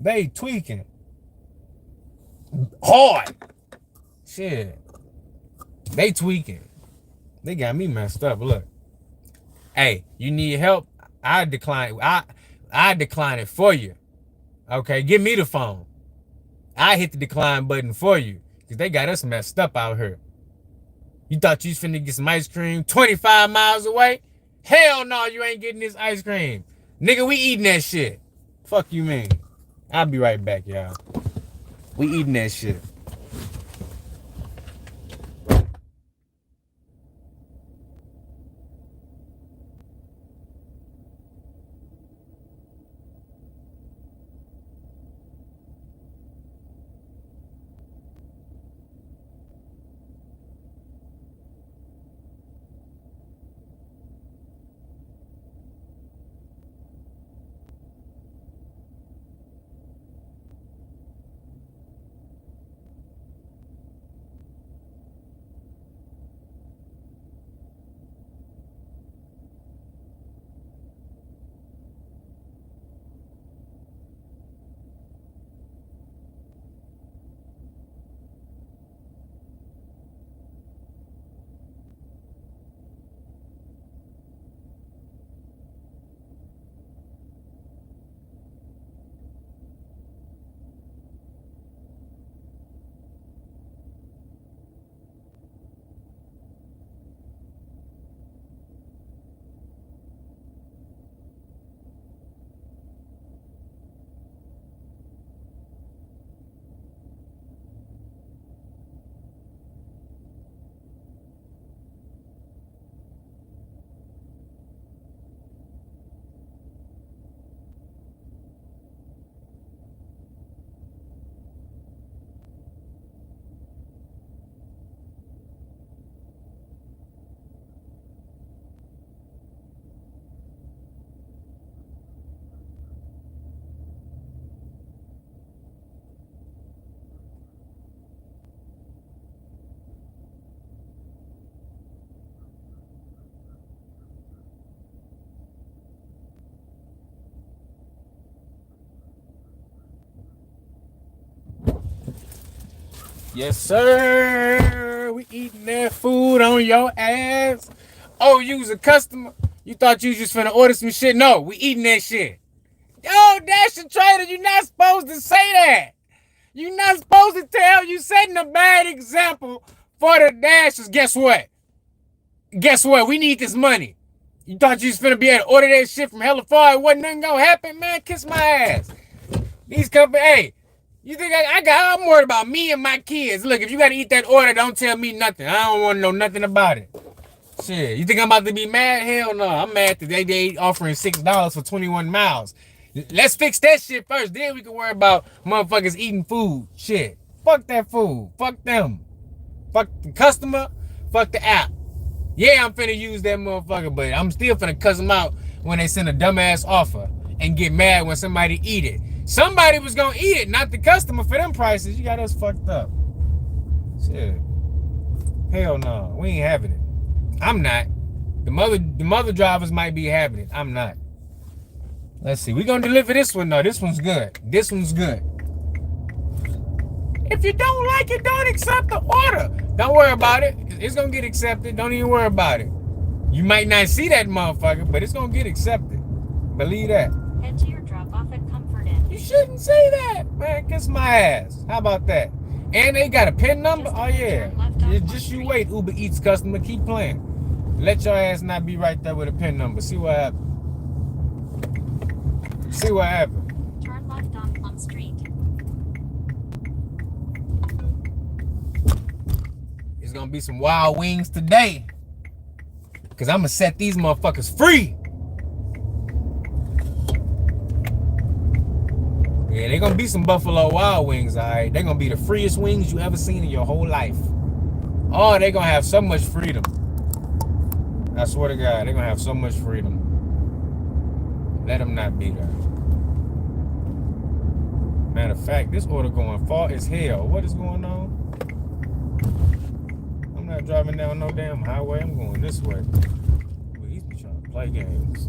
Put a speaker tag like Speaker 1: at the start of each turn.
Speaker 1: They tweaking. Hard. Shit. They tweaking. They got me messed up. Look. Hey, you need help? I decline. I decline it for you. Okay, give me the phone. I hit the decline button for you. Because they got us messed up out here. You thought you was finna get some ice cream 25 miles away? Hell no, you ain't getting this ice cream. Nigga, we eating that shit. Fuck you mean. I'll be right back, y'all. We eating that shit. Yes, sir. We eating that food on your ass. Oh, you was a customer? You thought you was just finna order some shit? No, we eating that shit. Yo, Dash the trader, you not supposed to say that. You not supposed to tell. You setting a bad example for the Dashers. Guess what? Guess what? We need this money. You thought you was finna be able to order that shit from hella far? It wasn't nothing gonna happen, man. Kiss my ass. These companies, hey, you think I'm worried about me and my kids. Look, if you gotta eat that order, don't tell me nothing. I don't want to know nothing about it. Shit, you think I'm about to be mad? Hell no. I'm mad that they offering $6 for 21 miles. Let's fix that shit first. Then we can worry about motherfuckers eating food. Shit. Fuck that food. Fuck them. Fuck the customer. Fuck the app. Yeah, I'm finna use that motherfucker, but I'm still finna cuss them out when they send a dumbass offer and get mad when somebody eat it. Somebody was gonna eat it, not the customer for them prices. You got us fucked up. Shit. Hell no. We ain't having it. I'm not. The mother drivers might be having it. I'm not. Let's see. We're gonna deliver this one though. This one's good. This one's good. If you don't like it, don't accept the order. Don't worry about it. It's gonna get accepted. Don't even worry about it. You might not see that motherfucker, but it's gonna get accepted. Believe that.
Speaker 2: Head to your drop off at Comfort Inn.
Speaker 1: You shouldn't say that, man. Kiss my ass. How about that? And they got a PIN number? Oh yeah. Just you wait, Uber Eats customer. Keep playing. Let your ass not be right there with a PIN number. See what happens. See what happens.
Speaker 2: Turn left on Plum Street.
Speaker 1: It's gonna be some wild wings today. Cause I'm gonna set these motherfuckers free. Yeah, they gonna be some Buffalo Wild Wings, alright. They gonna be the freest wings you ever seen in your whole life. Oh, they gonna have so much freedom. I swear to God, they gonna have so much freedom. Let them not be there. Matter of fact, this order going far as hell. What is going on? I'm not driving down no damn highway. I'm going this way. Well, he's trying to play games.